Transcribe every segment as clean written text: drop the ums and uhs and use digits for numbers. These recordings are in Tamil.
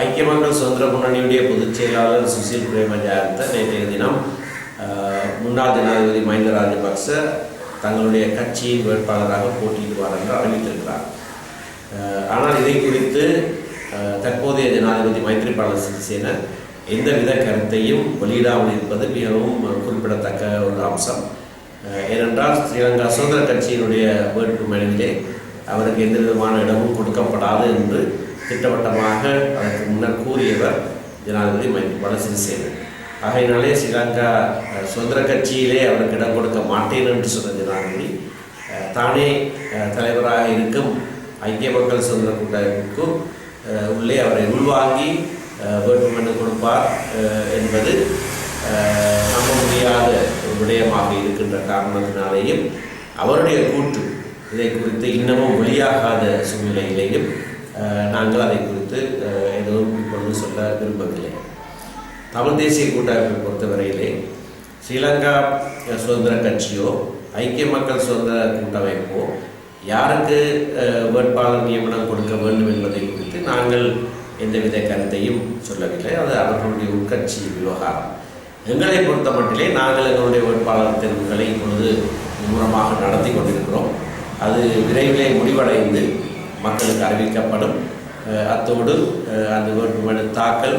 ஐக்கிய மக்கள் சுதந்திர முன்னணியுடைய பொதுச் செயலாளர் சுசில் பிரேமஜாயந்த நேற்றைய தினம் முன்னாள் ஜனாதிபதி மஹிந்த ராஜபக்ச தங்களுடைய கட்சியின் வேட்பாளராக போட்டியிடுவார் என்று அறிவித்திருக்கிறார். ஆனால் இதை குறித்து தற்போதைய ஜனாதிபதி மைத்ரிபால சிறிசேன எந்தவித கருத்தையும் வெளியிடாமல் இருப்பது மிகவும் குறிப்பிடத்தக்க ஒரு அம்சம். ஏனென்றால் ஸ்ரீலங்கா சுதந்திர கட்சியினுடைய வேட்புமனுவிலே அவருக்கு எந்த விதமான இடமும் கொடுக்கப்படாது என்று திட்டவட்டமாக அதற்கு முன்னர் கூறியவர் ஜனாதிபதி மைத்ரிபால சிறிசேன. ஆகையினாலே ஸ்ரீலங்கா சுதந்திர கட்சியிலே அவருக்கு இடம் கொடுக்க மாட்டேன் என்று சொன்ன ஜனாதிபதி தானே தலைவராக இருக்கும் ஐக்கிய மக்கள் சுதந்திர கூட்டமைப்புக்கு உள்ளே அவரை உள்வாங்கி வேட்புமனு கொடுப்பார் என்பது நம்ப முடியாத ஒரு விடயமாக இருக்கின்ற காரணத்தினாலேயும் அவருடைய கூற்று இதை குறித்து இன்னமும் வெளியாகாத சூழ்நிலையிலேயும் நாங்கள் அதை குறித்து எதுவும் இப்பொழுது சொல்ல விரும்பவில்லை. தமிழ் தேசிய கூட்டமைப்பை பொறுத்தவரையிலே ஸ்ரீலங்கா சுதந்திர கட்சியோ ஐக்கிய மக்கள் சுதந்திர கூட்டமைப்போ யாருக்கு வேட்பாளர் நியமனம் கொடுக்க வேண்டும் என்பதை குறித்து நாங்கள் எந்தவித கருத்தையும் சொல்லவில்லை. அது அவர்களுடைய உட்கட்சி விவகாரம். எங்களை பொறுத்த மட்டிலே நாங்கள் எங்களுடைய வேட்பாளர் தேர்வுகளை இப்பொழுது மும்முரமாக நடத்தி கொண்டிருக்கிறோம். அது விரைவிலே முடிவடைந்து மக்களுக்கு அறிவிக்கப்படும். அத்தோடு அந்த வேட்புமனு தாக்கல்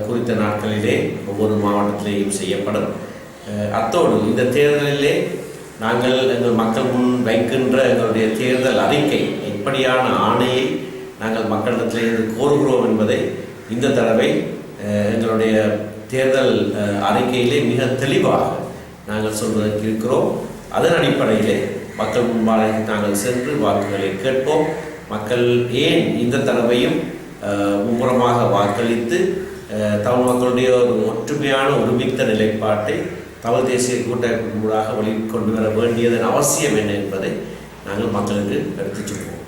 குறித்த நாட்களிலே ஒவ்வொரு மாவட்டத்திலேயும் செய்யப்படும். அத்தோடு இந்த தேர்தலிலே நாங்கள் எங்கள் மக்கள் முன் வைக்கின்ற எங்களுடைய தேர்தல் அறிக்கை எப்படியான ஆணையை நாங்கள் மக்களிடத்திலிருந்து கோருகிறோம் என்பதை இந்த தடவை எங்களுடைய தேர்தல் அறிக்கையிலே மிக தெளிவாக நாங்கள் சொல்வதற்கு இருக்கிறோம். அதன் அடிப்படையிலே மக்கள் முன்பாக நாங்கள் சென்று வாக்குகளை கேட்போம். மக்கள் ஏன் இந்த தடவையும் மும்முரமாக வாக்களித்து தமிழ் மக்களுடைய ஒரு ஒற்றுமையான ஒருமித்த நிலைப்பாட்டை தமிழ் தேசிய கூட்டமைப்பு மூலமாக வெளிக்கொண்டு வர வேண்டியதன் அவசியம் என்ன என்பதை நாங்கள் மக்களுக்கு எடுத்துச் சொல்வோம்.